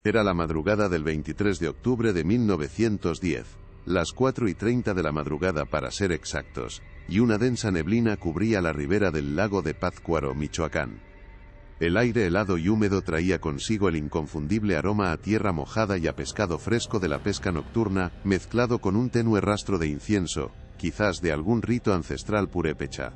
Era la madrugada del 23 de octubre de 1910, las 4:30 de la madrugada para ser exactos, y una densa neblina cubría la ribera del lago de Pátzcuaro, Michoacán. El aire helado y húmedo traía consigo el inconfundible aroma a tierra mojada y a pescado fresco de la pesca nocturna, mezclado con un tenue rastro de incienso, quizás de algún rito ancestral purépecha.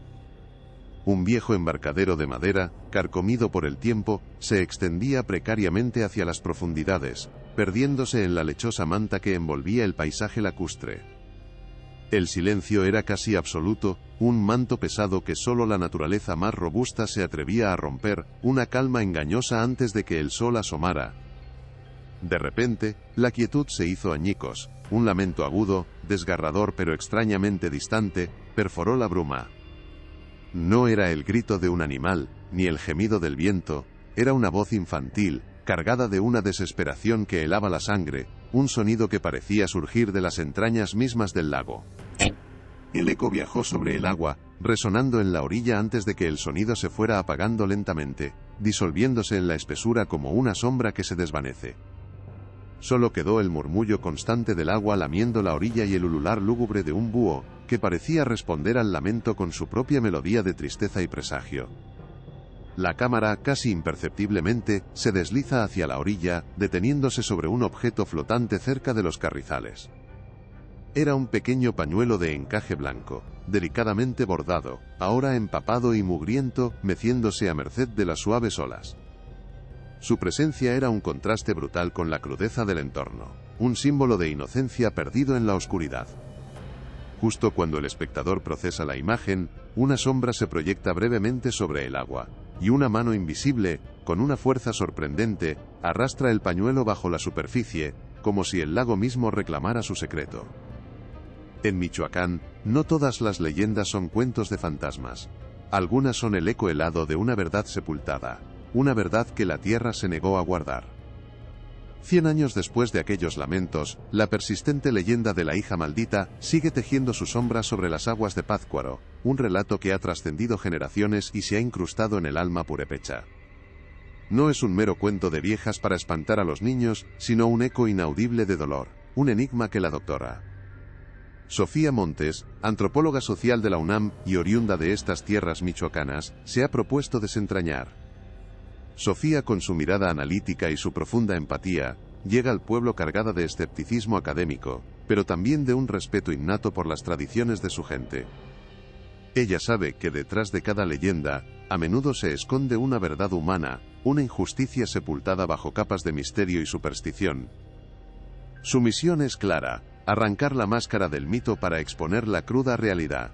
Un viejo embarcadero de madera, carcomido por el tiempo, se extendía precariamente hacia las profundidades, perdiéndose en la lechosa manta que envolvía el paisaje lacustre. El silencio era casi absoluto, un manto pesado que solo la naturaleza más robusta se atrevía a romper, una calma engañosa antes de que el sol asomara. De repente, la quietud se hizo añicos, un lamento agudo, desgarrador pero extrañamente distante, perforó la bruma. No era el grito de un animal, ni el gemido del viento, era una voz infantil, cargada de una desesperación que helaba la sangre, un sonido que parecía surgir de las entrañas mismas del lago. El eco viajó sobre el agua, resonando en la orilla antes de que el sonido se fuera apagando lentamente, disolviéndose en la espesura como una sombra que se desvanece. Solo quedó el murmullo constante del agua lamiendo la orilla y el ulular lúgubre de un búho, que parecía responder al lamento con su propia melodía de tristeza y presagio. La cámara, casi imperceptiblemente, se desliza hacia la orilla, deteniéndose sobre un objeto flotante cerca de los carrizales. Era un pequeño pañuelo de encaje blanco, delicadamente bordado, ahora empapado y mugriento, meciéndose a merced de las suaves olas. Su presencia era un contraste brutal con la crudeza del entorno, un símbolo de inocencia perdido en la oscuridad. Justo cuando el espectador procesa la imagen, una sombra se proyecta brevemente sobre el agua, y una mano invisible, con una fuerza sorprendente, arrastra el pañuelo bajo la superficie, como si el lago mismo reclamara su secreto. En Michoacán, no todas las leyendas son cuentos de fantasmas. Algunas son el eco helado de una verdad sepultada, una verdad que la tierra se negó a guardar. 100 años después de aquellos lamentos, la persistente leyenda de la hija maldita sigue tejiendo su sombra sobre las aguas de Pátzcuaro, un relato que ha trascendido generaciones y se ha incrustado en el alma purépecha. No es un mero cuento de viejas para espantar a los niños, sino un eco inaudible de dolor, un enigma que la doctora Sofía Montes, antropóloga social de la UNAM y oriunda de estas tierras michoacanas, se ha propuesto desentrañar. Sofía, con su mirada analítica y su profunda empatía, llega al pueblo cargada de escepticismo académico, pero también de un respeto innato por las tradiciones de su gente. Ella sabe que detrás de cada leyenda, a menudo se esconde una verdad humana, una injusticia sepultada bajo capas de misterio y superstición. Su misión es clara: arrancar la máscara del mito para exponer la cruda realidad.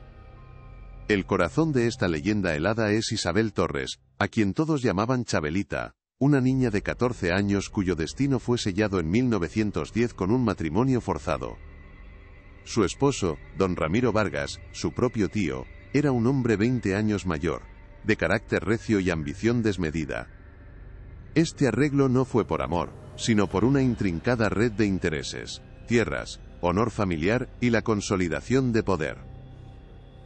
El corazón de esta leyenda helada es Isabel Torres, a quien todos llamaban Chabelita, una niña de 14 años cuyo destino fue sellado en 1910 con un matrimonio forzado. Su esposo, don Ramiro Vargas, su propio tío, era un hombre 20 años mayor, de carácter recio y ambición desmedida. Este arreglo no fue por amor, sino por una intrincada red de intereses, tierras, honor familiar y la consolidación de poder.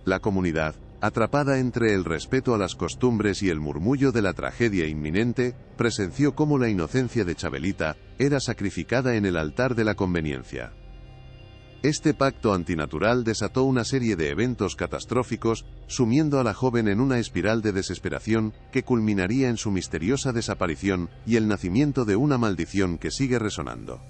La comunidad, atrapada entre el respeto a las costumbres y el murmullo de la tragedia inminente, presenció cómo la inocencia de Chabelita era sacrificada en el altar de la conveniencia. Este pacto antinatural desató una serie de eventos catastróficos, sumiendo a la joven en una espiral de desesperación que culminaría en su misteriosa desaparición y el nacimiento de una maldición que sigue resonando.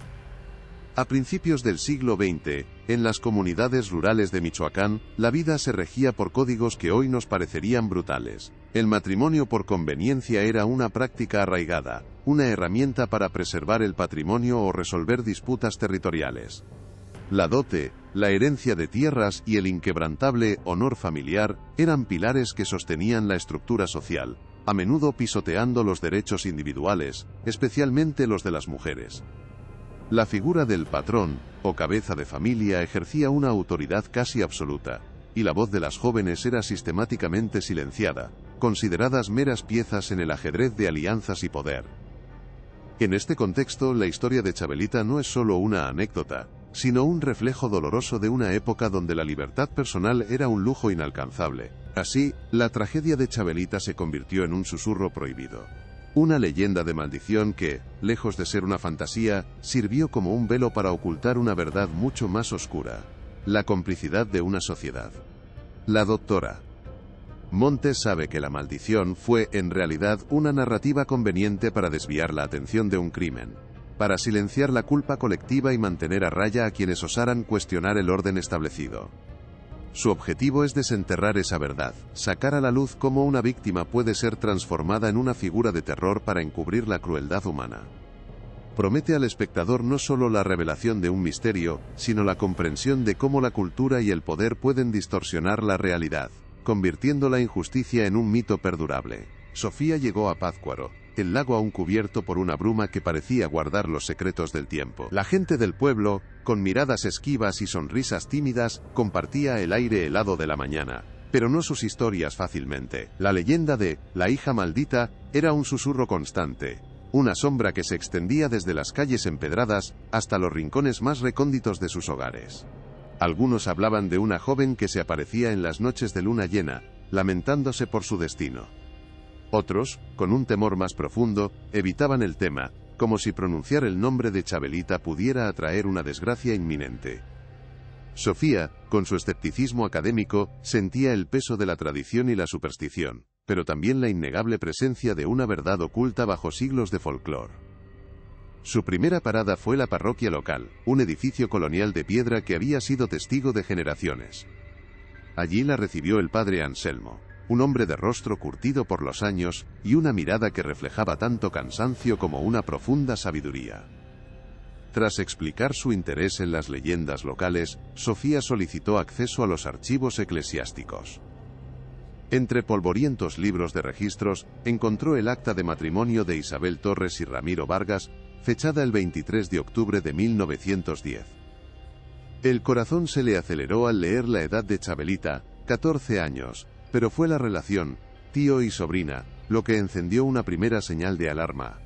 A principios del siglo XX, en las comunidades rurales de Michoacán, la vida se regía por códigos que hoy nos parecerían brutales. El matrimonio por conveniencia era una práctica arraigada, una herramienta para preservar el patrimonio o resolver disputas territoriales. La dote, la herencia de tierras y el inquebrantable honor familiar eran pilares que sostenían la estructura social, a menudo pisoteando los derechos individuales, especialmente los de las mujeres. La figura del patrón, o cabeza de familia, ejercía una autoridad casi absoluta, y la voz de las jóvenes era sistemáticamente silenciada, consideradas meras piezas en el ajedrez de alianzas y poder. En este contexto, la historia de Chabelita no es solo una anécdota, sino un reflejo doloroso de una época donde la libertad personal era un lujo inalcanzable. Así, la tragedia de Chabelita se convirtió en un susurro prohibido. Una leyenda de maldición que, lejos de ser una fantasía, sirvió como un velo para ocultar una verdad mucho más oscura: la complicidad de una sociedad. La doctora Montes sabe que la maldición fue, en realidad, una narrativa conveniente para desviar la atención de un crimen, para silenciar la culpa colectiva y mantener a raya a quienes osaran cuestionar el orden establecido. Su objetivo es desenterrar esa verdad, sacar a la luz cómo una víctima puede ser transformada en una figura de terror para encubrir la crueldad humana. Promete al espectador no solo la revelación de un misterio, sino la comprensión de cómo la cultura y el poder pueden distorsionar la realidad, convirtiendo la injusticia en un mito perdurable. Sofía llegó a Pátzcuaro, el lago aún cubierto por una bruma que parecía guardar los secretos del tiempo. La gente del pueblo, con miradas esquivas y sonrisas tímidas, compartía el aire helado de la mañana, pero no sus historias fácilmente. La leyenda de la hija maldita era un susurro constante, una sombra que se extendía desde las calles empedradas hasta los rincones más recónditos de sus hogares. Algunos hablaban de una joven que se aparecía en las noches de luna llena, lamentándose por su destino. Otros, con un temor más profundo, evitaban el tema, como si pronunciar el nombre de Chabelita pudiera atraer una desgracia inminente. Sofía, con su escepticismo académico, sentía el peso de la tradición y la superstición, pero también la innegable presencia de una verdad oculta bajo siglos de folclore. Su primera parada fue la parroquia local, un edificio colonial de piedra que había sido testigo de generaciones. Allí la recibió el padre Anselmo, un hombre de rostro curtido por los años y una mirada que reflejaba tanto cansancio como una profunda sabiduría. Tras explicar su interés en las leyendas locales, Sofía solicitó acceso a los archivos eclesiásticos. Entre polvorientos libros de registros, encontró el acta de matrimonio de Isabel Torres y Ramiro Vargas, fechada el 23 de octubre de 1910. El corazón se le aceleró al leer la edad de Chabelita, 14 años, pero fue la relación, tío y sobrina, lo que encendió una primera señal de alarma.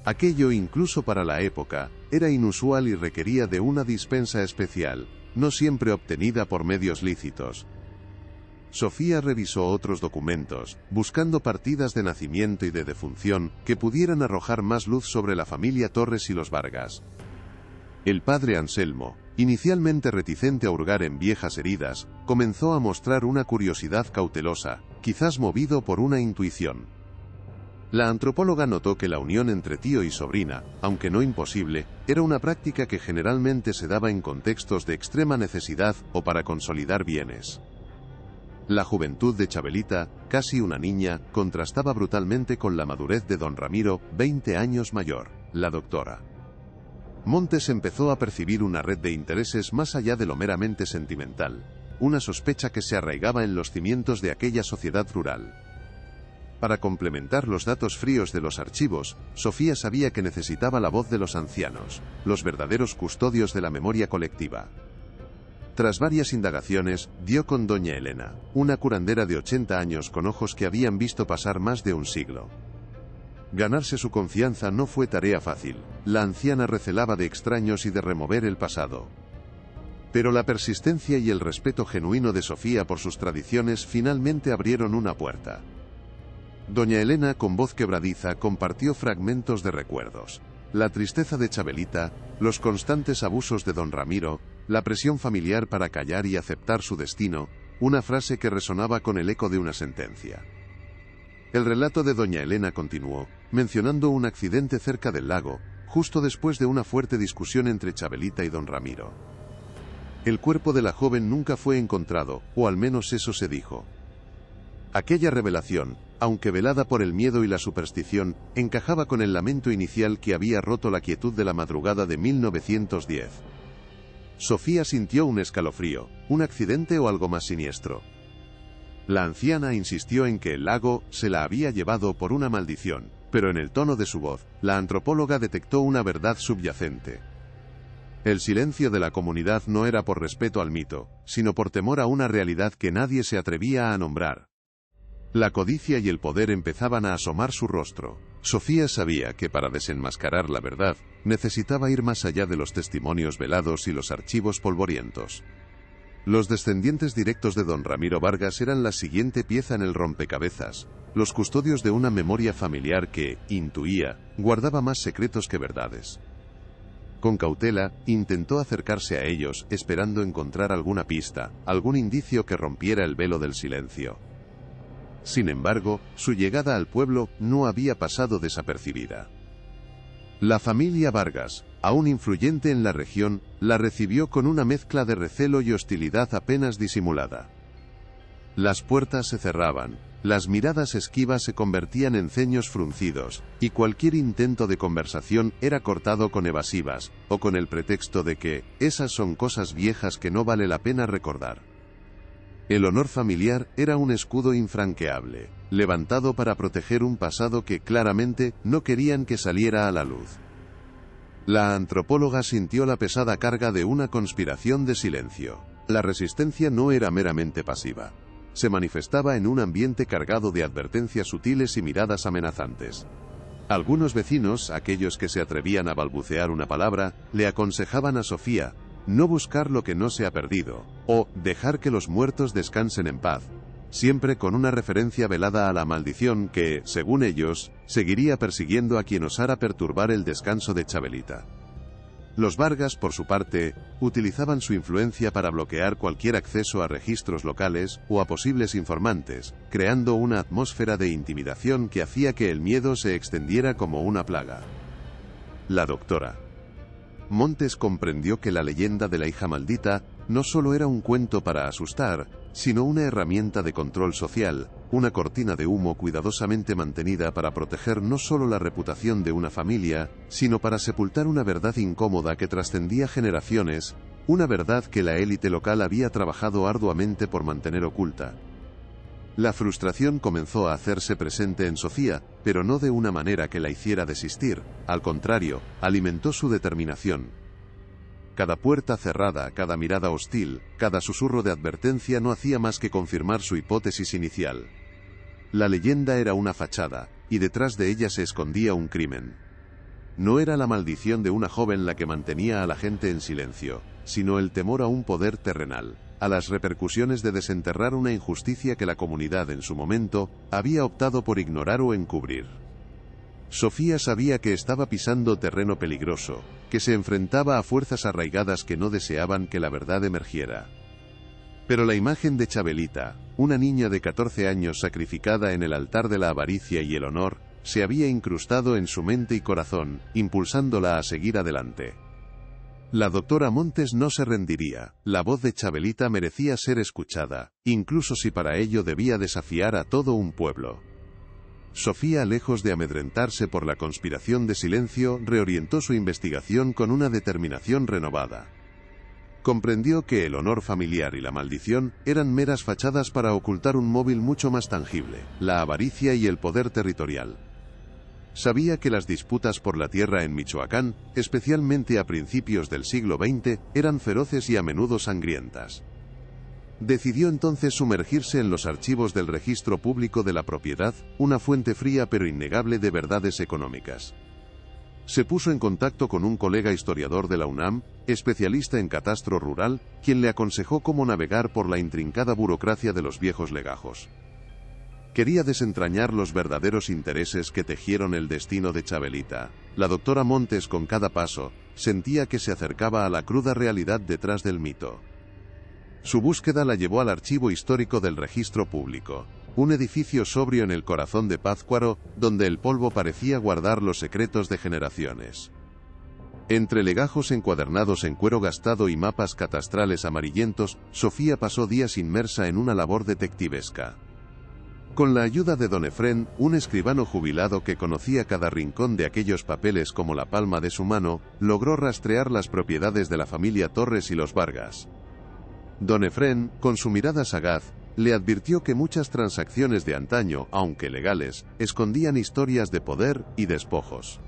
Aquello, incluso para la época, era inusual y requería de una dispensa especial, no siempre obtenida por medios lícitos. Sofía revisó otros documentos, buscando partidas de nacimiento y de defunción que pudieran arrojar más luz sobre la familia Torres y los Vargas. El padre Anselmo, inicialmente reticente a hurgar en viejas heridas, comenzó a mostrar una curiosidad cautelosa, quizás movido por una intuición. La antropóloga notó que la unión entre tío y sobrina, aunque no imposible, era una práctica que generalmente se daba en contextos de extrema necesidad o para consolidar bienes. La juventud de Chabelita, casi una niña, contrastaba brutalmente con la madurez de don Ramiro, 20 años mayor, la doctora. Montes empezó a percibir una red de intereses más allá de lo meramente sentimental, una sospecha que se arraigaba en los cimientos de aquella sociedad rural. Para complementar los datos fríos de los archivos, Sofía sabía que necesitaba la voz de los ancianos, los verdaderos custodios de la memoria colectiva. Tras varias indagaciones, dio con doña Elena, una curandera de 80 años con ojos que habían visto pasar más de un siglo. Ganarse su confianza no fue tarea fácil, la anciana recelaba de extraños y de remover el pasado. Pero la persistencia y el respeto genuino de Sofía por sus tradiciones finalmente abrieron una puerta. Doña Elena, con voz quebradiza, compartió fragmentos de recuerdos. La tristeza de Chabelita, los constantes abusos de don Ramiro, la presión familiar para callar y aceptar su destino, una frase que resonaba con el eco de una sentencia. El relato de doña Elena continuó, mencionando un accidente cerca del lago, justo después de una fuerte discusión entre Chabelita y don Ramiro. El cuerpo de la joven nunca fue encontrado, o al menos eso se dijo. Aquella revelación, aunque velada por el miedo y la superstición, encajaba con el lamento inicial que había roto la quietud de la madrugada de 1910. Sofía sintió un escalofrío, un accidente o algo más siniestro. La anciana insistió en que el lago se la había llevado por una maldición, pero en el tono de su voz, la antropóloga detectó una verdad subyacente. El silencio de la comunidad no era por respeto al mito, sino por temor a una realidad que nadie se atrevía a nombrar. La codicia y el poder empezaban a asomar su rostro. Sofía sabía que para desenmascarar la verdad, necesitaba ir más allá de los testimonios velados y los archivos polvorientos. Los descendientes directos de don Ramiro Vargas eran la siguiente pieza en el rompecabezas, los custodios de una memoria familiar que, intuía, guardaba más secretos que verdades. Con cautela, intentó acercarse a ellos, esperando encontrar alguna pista, algún indicio que rompiera el velo del silencio. Sin embargo, su llegada al pueblo no había pasado desapercibida. La familia Vargas, aún influyente en la región, la recibió con una mezcla de recelo y hostilidad apenas disimulada. Las puertas se cerraban, las miradas esquivas se convertían en ceños fruncidos, y cualquier intento de conversación era cortado con evasivas, o con el pretexto de que, esas son cosas viejas que no vale la pena recordar. El honor familiar era un escudo infranqueable, levantado para proteger un pasado que claramente no querían que saliera a la luz. La antropóloga sintió la pesada carga de una conspiración de silencio. La resistencia no era meramente pasiva. Se manifestaba en un ambiente cargado de advertencias sutiles y miradas amenazantes. Algunos vecinos, aquellos que se atrevían a balbucear una palabra, le aconsejaban a Sofía no buscar lo que no se ha perdido, o dejar que los muertos descansen en paz, siempre con una referencia velada a la maldición que, según ellos, seguiría persiguiendo a quien osara perturbar el descanso de Chabelita. Los Vargas, por su parte, utilizaban su influencia para bloquear cualquier acceso a registros locales o a posibles informantes, creando una atmósfera de intimidación que hacía que el miedo se extendiera como una plaga. La doctora Montes comprendió que la leyenda de la hija maldita no solo era un cuento para asustar, sino una herramienta de control social, una cortina de humo cuidadosamente mantenida para proteger no solo la reputación de una familia, sino para sepultar una verdad incómoda que trascendía generaciones, una verdad que la élite local había trabajado arduamente por mantener oculta. La frustración comenzó a hacerse presente en Sofía, pero no de una manera que la hiciera desistir, al contrario, alimentó su determinación. Cada puerta cerrada, cada mirada hostil, cada susurro de advertencia no hacía más que confirmar su hipótesis inicial. La leyenda era una fachada, y detrás de ella se escondía un crimen. No era la maldición de una joven la que mantenía a la gente en silencio, sino el temor a un poder terrenal, a las repercusiones de desenterrar una injusticia que la comunidad en su momento había optado por ignorar o encubrir. Sofía sabía que estaba pisando terreno peligroso, que se enfrentaba a fuerzas arraigadas que no deseaban que la verdad emergiera. Pero la imagen de Chabelita, una niña de 14 años sacrificada en el altar de la avaricia y el honor, se había incrustado en su mente y corazón, impulsándola a seguir adelante. La doctora Montes no se rendiría, la voz de Chabelita merecía ser escuchada, incluso si para ello debía desafiar a todo un pueblo. Sofía, lejos de amedrentarse por la conspiración de silencio, reorientó su investigación con una determinación renovada. Comprendió que el honor familiar y la maldición eran meras fachadas para ocultar un móvil mucho más tangible, la avaricia y el poder territorial. Sabía que las disputas por la tierra en Michoacán, especialmente a principios del siglo XX, eran feroces y a menudo sangrientas. Decidió entonces sumergirse en los archivos del Registro Público de la Propiedad, una fuente fría pero innegable de verdades económicas. Se puso en contacto con un colega historiador de la UNAM, especialista en catastro rural, quien le aconsejó cómo navegar por la intrincada burocracia de los viejos legajos. Quería desentrañar los verdaderos intereses que tejieron el destino de Chabelita. La doctora Montes, con cada paso, sentía que se acercaba a la cruda realidad detrás del mito. Su búsqueda la llevó al archivo histórico del Registro Público, un edificio sobrio en el corazón de Pátzcuaro, donde el polvo parecía guardar los secretos de generaciones. Entre legajos encuadernados en cuero gastado y mapas catastrales amarillentos, Sofía pasó días inmersa en una labor detectivesca. Con la ayuda de don Efrén, un escribano jubilado que conocía cada rincón de aquellos papeles como la palma de su mano, logró rastrear las propiedades de la familia Torres y los Vargas. Don Efrén, con su mirada sagaz, le advirtió que muchas transacciones de antaño, aunque legales, escondían historias de poder y despojos.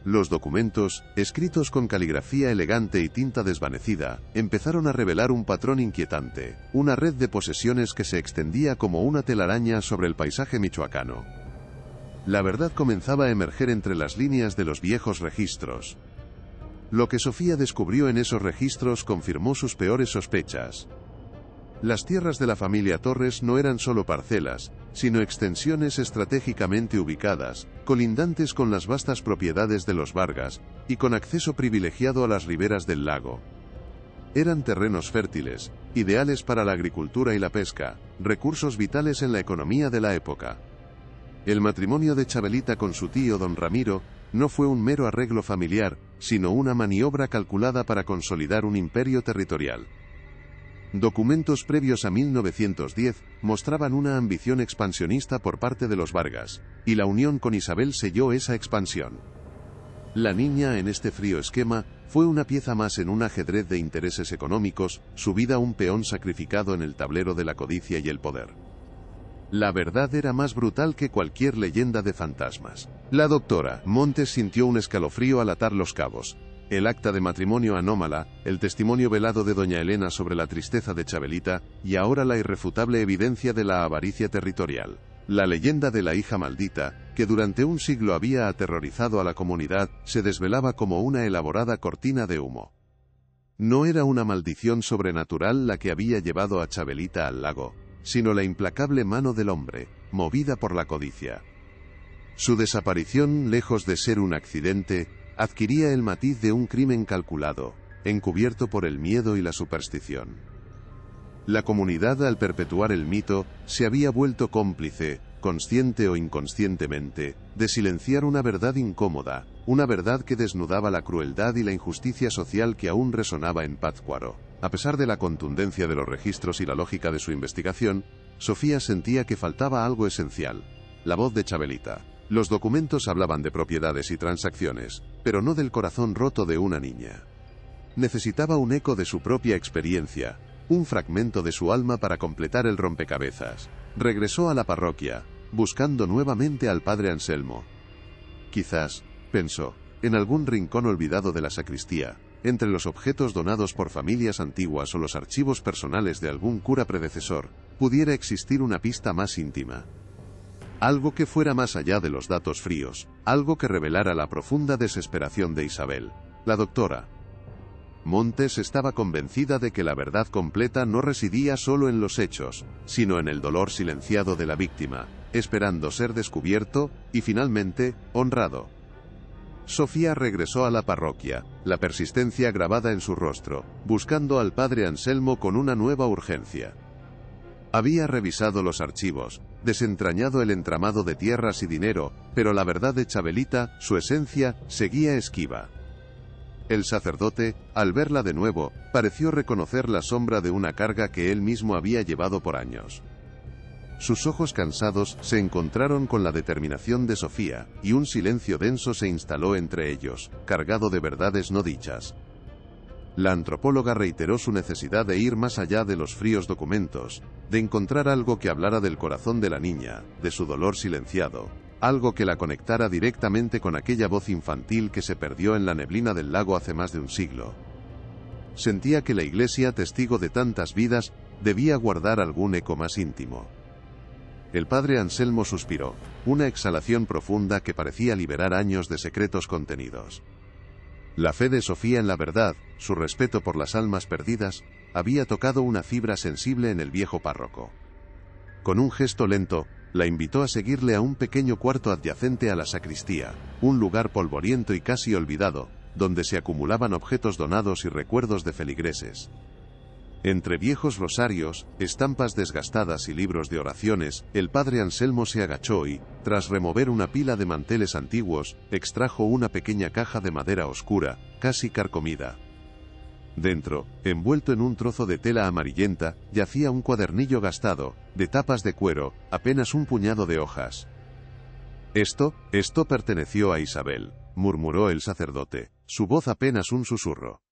Los documentos, escritos con caligrafía elegante y tinta desvanecida, empezaron a revelar un patrón inquietante, una red de posesiones que se extendía como una telaraña sobre el paisaje michoacano. La verdad comenzaba a emerger entre las líneas de los viejos registros. Lo que Sofía descubrió en esos registros confirmó sus peores sospechas. Las tierras de la familia Torres no eran solo parcelas, sino extensiones estratégicamente ubicadas, colindantes con las vastas propiedades de los Vargas, y con acceso privilegiado a las riberas del lago. Eran terrenos fértiles, ideales para la agricultura y la pesca, recursos vitales en la economía de la época. El matrimonio de Chabelita con su tío don Ramiro no fue un mero arreglo familiar, sino una maniobra calculada para consolidar un imperio territorial. Documentos previos a 1910 mostraban una ambición expansionista por parte de los Vargas, y la unión con Isabel selló esa expansión. La niña en este frío esquema fue una pieza más en un ajedrez de intereses económicos, subida un peón sacrificado en el tablero de la codicia y el poder. La verdad era más brutal que cualquier leyenda de fantasmas. La doctora Montes sintió un escalofrío al atar los cabos. El acta de matrimonio anómala, el testimonio velado de doña Elena sobre la tristeza de Chabelita, y ahora la irrefutable evidencia de la avaricia territorial. La leyenda de la hija maldita, que durante un siglo había aterrorizado a la comunidad, se desvelaba como una elaborada cortina de humo. No era una maldición sobrenatural la que había llevado a Chabelita al lago, sino la implacable mano del hombre, movida por la codicia. Su desaparición, lejos de ser un accidente, adquiría el matiz de un crimen calculado, encubierto por el miedo y la superstición. La comunidad, al perpetuar el mito, se había vuelto cómplice, consciente o inconscientemente, de silenciar una verdad incómoda, una verdad que desnudaba la crueldad y la injusticia social que aún resonaba en Pátzcuaro. A pesar de la contundencia de los registros y la lógica de su investigación, Sofía sentía que faltaba algo esencial: la voz de Chabelita. Los documentos hablaban de propiedades y transacciones, pero no del corazón roto de una niña. Necesitaba un eco de su propia experiencia, un fragmento de su alma para completar el rompecabezas. Regresó a la parroquia, buscando nuevamente al padre Anselmo. Quizás, pensó, en algún rincón olvidado de la sacristía, entre los objetos donados por familias antiguas o los archivos personales de algún cura predecesor, pudiera existir una pista más íntima. Algo que fuera más allá de los datos fríos, algo que revelara la profunda desesperación de Isabel. La doctora Montes estaba convencida de que la verdad completa no residía solo en los hechos, sino en el dolor silenciado de la víctima, esperando ser descubierto y finalmente honrado. Sofía regresó a la parroquia, la persistencia grabada en su rostro, buscando al padre Anselmo con una nueva urgencia. Había revisado los archivos, desentrañado el entramado de tierras y dinero, pero la verdad de Chabelita, su esencia, seguía esquiva. El sacerdote, al verla de nuevo, pareció reconocer la sombra de una carga que él mismo había llevado por años. Sus ojos cansados se encontraron con la determinación de Sofía, y un silencio denso se instaló entre ellos, cargado de verdades no dichas. La antropóloga reiteró su necesidad de ir más allá de los fríos documentos, de encontrar algo que hablara del corazón de la niña, de su dolor silenciado, algo que la conectara directamente con aquella voz infantil que se perdió en la neblina del lago hace más de un siglo. Sentía que la Iglesia, testigo de tantas vidas, debía guardar algún eco más íntimo. El padre Anselmo suspiró, una exhalación profunda que parecía liberar años de secretos contenidos. La fe de Sofía en la verdad, su respeto por las almas perdidas, había tocado una fibra sensible en el viejo párroco. Con un gesto lento, la invitó a seguirle a un pequeño cuarto adyacente a la sacristía, un lugar polvoriento y casi olvidado, donde se acumulaban objetos donados y recuerdos de feligreses. Entre viejos rosarios, estampas desgastadas y libros de oraciones, el padre Anselmo se agachó y, tras remover una pila de manteles antiguos, extrajo una pequeña caja de madera oscura, casi carcomida. Dentro, envuelto en un trozo de tela amarillenta, yacía un cuadernillo gastado, de tapas de cuero, apenas un puñado de hojas. Esto perteneció a Isabel, murmuró el sacerdote, su voz apenas un susurro.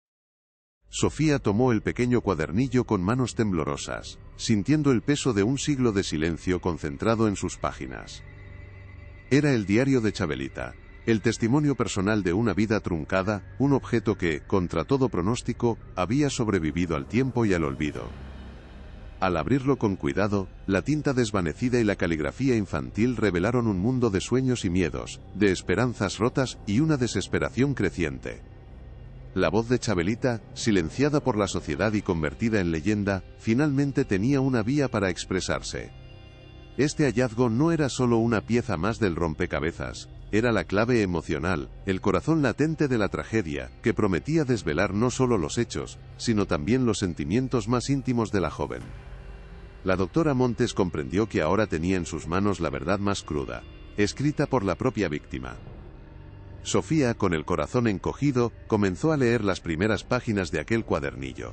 Sofía tomó el pequeño cuadernillo con manos temblorosas, sintiendo el peso de un siglo de silencio concentrado en sus páginas. Era el diario de Chabelita, el testimonio personal de una vida truncada, un objeto que, contra todo pronóstico, había sobrevivido al tiempo y al olvido. Al abrirlo con cuidado, la tinta desvanecida y la caligrafía infantil revelaron un mundo de sueños y miedos, de esperanzas rotas y una desesperación creciente. La voz de Chabelita, silenciada por la sociedad y convertida en leyenda, finalmente tenía una vía para expresarse. Este hallazgo no era solo una pieza más del rompecabezas, era la clave emocional, el corazón latente de la tragedia, que prometía desvelar no solo los hechos, sino también los sentimientos más íntimos de la joven. La doctora Montes comprendió que ahora tenía en sus manos la verdad más cruda, escrita por la propia víctima. Sofía, con el corazón encogido, comenzó a leer las primeras páginas de aquel cuadernillo.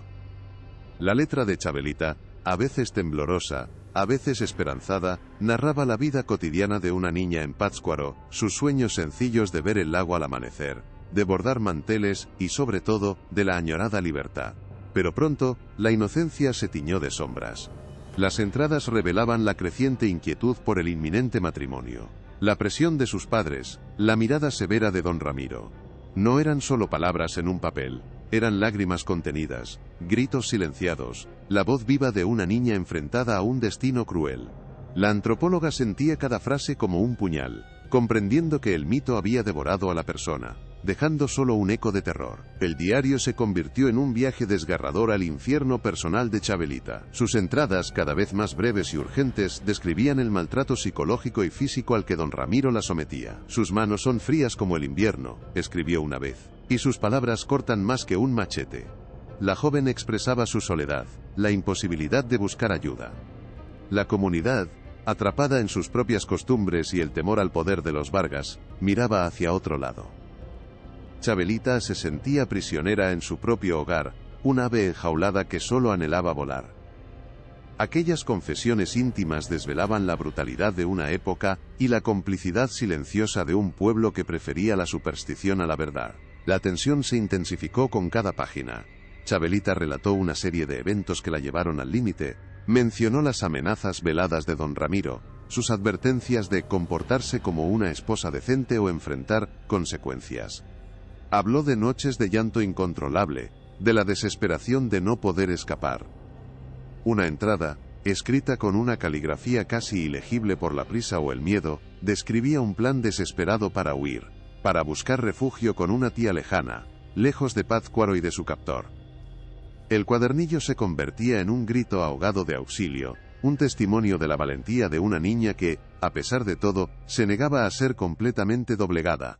La letra de Chabelita, a veces temblorosa, a veces esperanzada, narraba la vida cotidiana de una niña en Pátzcuaro, sus sueños sencillos de ver el lago al amanecer, de bordar manteles y, sobre todo, de la añorada libertad. Pero pronto, la inocencia se tiñó de sombras. Las entradas revelaban la creciente inquietud por el inminente matrimonio, la presión de sus padres, la mirada severa de don Ramiro. No eran solo palabras en un papel, eran lágrimas contenidas, gritos silenciados, la voz viva de una niña enfrentada a un destino cruel. La antropóloga sentía cada frase como un puñal, comprendiendo que el mito había devorado a la persona, dejando solo un eco de terror. El diario se convirtió en un viaje desgarrador al infierno personal de Chabelita. Sus entradas, cada vez más breves y urgentes, describían el maltrato psicológico y físico al que don Ramiro la sometía. Sus manos son frías como el invierno, escribió una vez, y sus palabras cortan más que un machete. La joven expresaba su soledad, la imposibilidad de buscar ayuda. La comunidad, atrapada en sus propias costumbres y el temor al poder de los Vargas, miraba hacia otro lado. Chabelita se sentía prisionera en su propio hogar, un ave enjaulada que solo anhelaba volar. Aquellas confesiones íntimas desvelaban la brutalidad de una época y la complicidad silenciosa de un pueblo que prefería la superstición a la verdad. La tensión se intensificó con cada página. Chabelita relató una serie de eventos que la llevaron al límite, mencionó las amenazas veladas de don Ramiro, sus advertencias de comportarse como una esposa decente o enfrentar consecuencias. Habló de noches de llanto incontrolable, de la desesperación de no poder escapar. Una entrada, escrita con una caligrafía casi ilegible por la prisa o el miedo, describía un plan desesperado para huir, para buscar refugio con una tía lejana, lejos de Pátzcuaro y de su captor. El cuadernillo se convertía en un grito ahogado de auxilio, un testimonio de la valentía de una niña que, a pesar de todo, se negaba a ser completamente doblegada.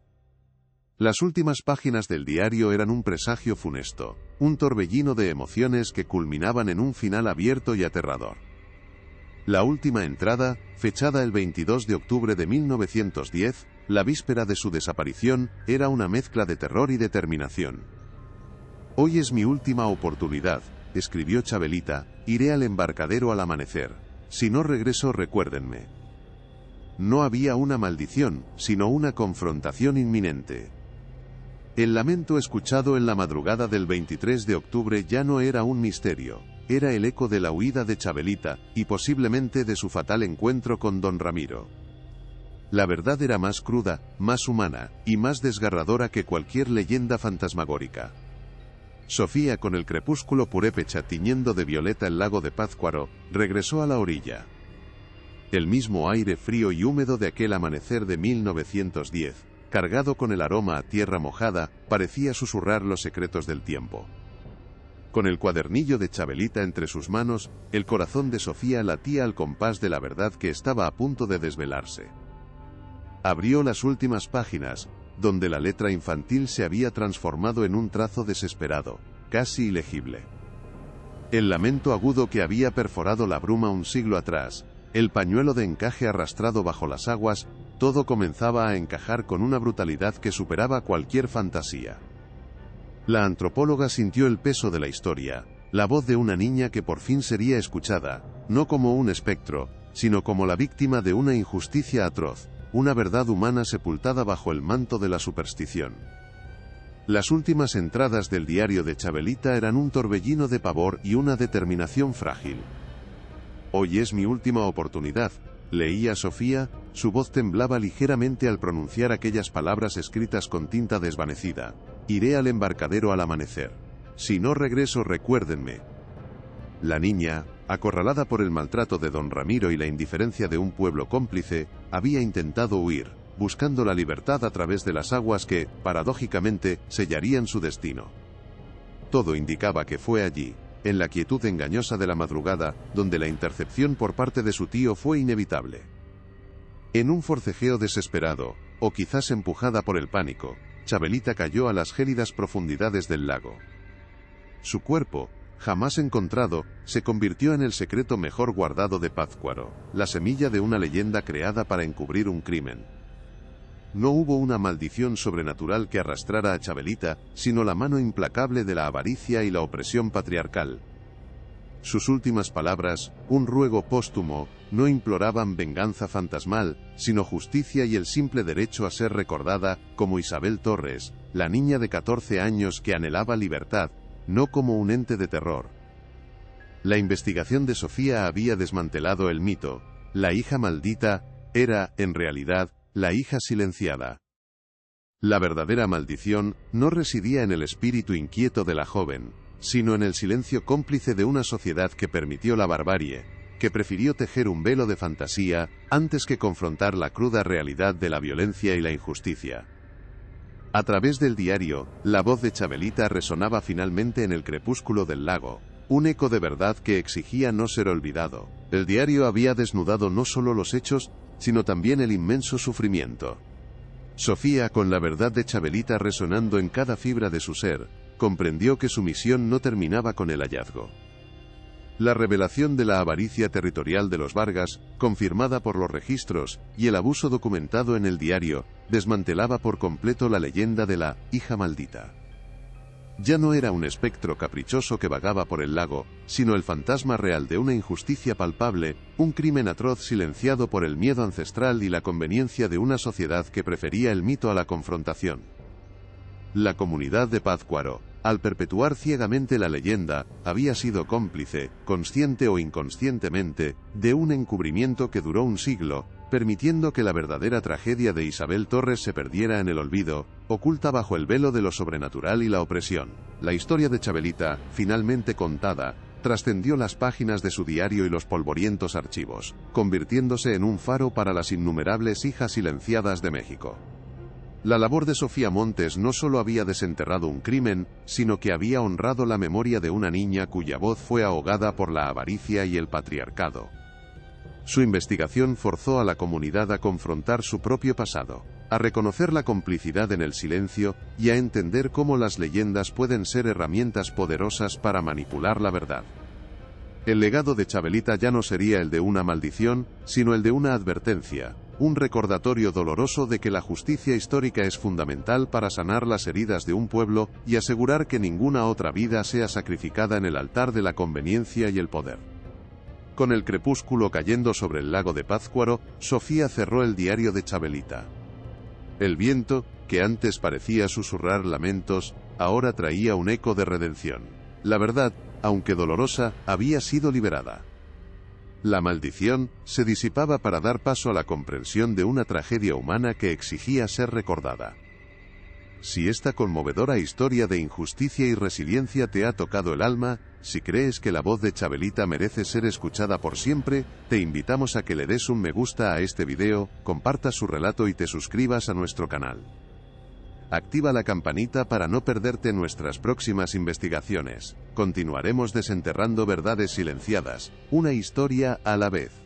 Las últimas páginas del diario eran un presagio funesto, un torbellino de emociones que culminaban en un final abierto y aterrador. La última entrada, fechada el 22 de octubre de 1910, la víspera de su desaparición, era una mezcla de terror y determinación. «Hoy es mi última oportunidad», escribió Chabelita, «iré al embarcadero al amanecer. Si no regreso, recuérdenme». No había una maldición, sino una confrontación inminente. El lamento escuchado en la madrugada del 23 de octubre ya no era un misterio, era el eco de la huida de Chabelita, y posiblemente de su fatal encuentro con don Ramiro. La verdad era más cruda, más humana, y más desgarradora que cualquier leyenda fantasmagórica. Sofía, con el crepúsculo purépecha tiñendo de violeta el lago de Pátzcuaro, regresó a la orilla. El mismo aire frío y húmedo de aquel amanecer de 1910, cargado con el aroma a tierra mojada, parecía susurrar los secretos del tiempo. Con el cuadernillo de Chabelita entre sus manos, el corazón de Sofía latía al compás de la verdad que estaba a punto de desvelarse. Abrió las últimas páginas, donde la letra infantil se había transformado en un trazo desesperado, casi ilegible. El lamento agudo que había perforado la bruma un siglo atrás, el pañuelo de encaje arrastrado bajo las aguas, todo comenzaba a encajar con una brutalidad que superaba cualquier fantasía. La antropóloga sintió el peso de la historia, la voz de una niña que por fin sería escuchada, no como un espectro, sino como la víctima de una injusticia atroz, una verdad humana sepultada bajo el manto de la superstición. Las últimas entradas del diario de Chabelita eran un torbellino de pavor y una determinación frágil. «Hoy es mi última oportunidad», leía Sofía, su voz temblaba ligeramente al pronunciar aquellas palabras escritas con tinta desvanecida. «Iré al embarcadero al amanecer. Si no regreso, recuérdenme». La niña, acorralada por el maltrato de don Ramiro y la indiferencia de un pueblo cómplice, había intentado huir, buscando la libertad a través de las aguas que, paradójicamente, sellarían su destino. Todo indicaba que fue allí, en la quietud engañosa de la madrugada, donde la intercepción por parte de su tío fue inevitable. En un forcejeo desesperado, o quizás empujada por el pánico, Chabelita cayó a las gélidas profundidades del lago. Su cuerpo, jamás encontrado, se convirtió en el secreto mejor guardado de Pátzcuaro, la semilla de una leyenda creada para encubrir un crimen. No hubo una maldición sobrenatural que arrastrara a Chabelita, sino la mano implacable de la avaricia y la opresión patriarcal. Sus últimas palabras, un ruego póstumo, no imploraban venganza fantasmal, sino justicia y el simple derecho a ser recordada, como Isabel Torres, la niña de 14 años que anhelaba libertad, no como un ente de terror. La investigación de Sofía había desmantelado el mito. La hija maldita era, en realidad, la hija silenciada. La verdadera maldición no residía en el espíritu inquieto de la joven, sino en el silencio cómplice de una sociedad que permitió la barbarie, que prefirió tejer un velo de fantasía antes que confrontar la cruda realidad de la violencia y la injusticia. A través del diario, la voz de Chabelita resonaba finalmente en el crepúsculo del lago, un eco de verdad que exigía no ser olvidado. El diario había desnudado no solo los hechos, sino también el inmenso sufrimiento. Sofía, con la verdad de Chabelita resonando en cada fibra de su ser, comprendió que su misión no terminaba con el hallazgo. La revelación de la avaricia territorial de los Vargas, confirmada por los registros, y el abuso documentado en el diario, desmantelaba por completo la leyenda de la hija maldita. Ya no era un espectro caprichoso que vagaba por el lago, sino el fantasma real de una injusticia palpable, un crimen atroz silenciado por el miedo ancestral y la conveniencia de una sociedad que prefería el mito a la confrontación. La comunidad de Pátzcuaro, al perpetuar ciegamente la leyenda, había sido cómplice, consciente o inconscientemente, de un encubrimiento que duró un siglo, permitiendo que la verdadera tragedia de Isabel Torres se perdiera en el olvido, oculta bajo el velo de lo sobrenatural y la opresión. La historia de Chabelita, finalmente contada, trascendió las páginas de su diario y los polvorientos archivos, convirtiéndose en un faro para las innumerables hijas silenciadas de México. La labor de Sofía Montes no solo había desenterrado un crimen, sino que había honrado la memoria de una niña cuya voz fue ahogada por la avaricia y el patriarcado. Su investigación forzó a la comunidad a confrontar su propio pasado, a reconocer la complicidad en el silencio y a entender cómo las leyendas pueden ser herramientas poderosas para manipular la verdad. El legado de Chabelita ya no sería el de una maldición, sino el de una advertencia, un recordatorio doloroso de que la justicia histórica es fundamental para sanar las heridas de un pueblo y asegurar que ninguna otra vida sea sacrificada en el altar de la conveniencia y el poder. Con el crepúsculo cayendo sobre el lago de Pátzcuaro, Sofía cerró el diario de Chabelita. El viento, que antes parecía susurrar lamentos, ahora traía un eco de redención. La verdad, aunque dolorosa, había sido liberada. La maldición se disipaba para dar paso a la comprensión de una tragedia humana que exigía ser recordada. Si esta conmovedora historia de injusticia y resiliencia te ha tocado el alma, si crees que la voz de Chabelita merece ser escuchada por siempre, te invitamos a que le des un me gusta a este video, compartas su relato y te suscribas a nuestro canal. Activa la campanita para no perderte nuestras próximas investigaciones. Continuaremos desenterrando verdades silenciadas, una historia a la vez.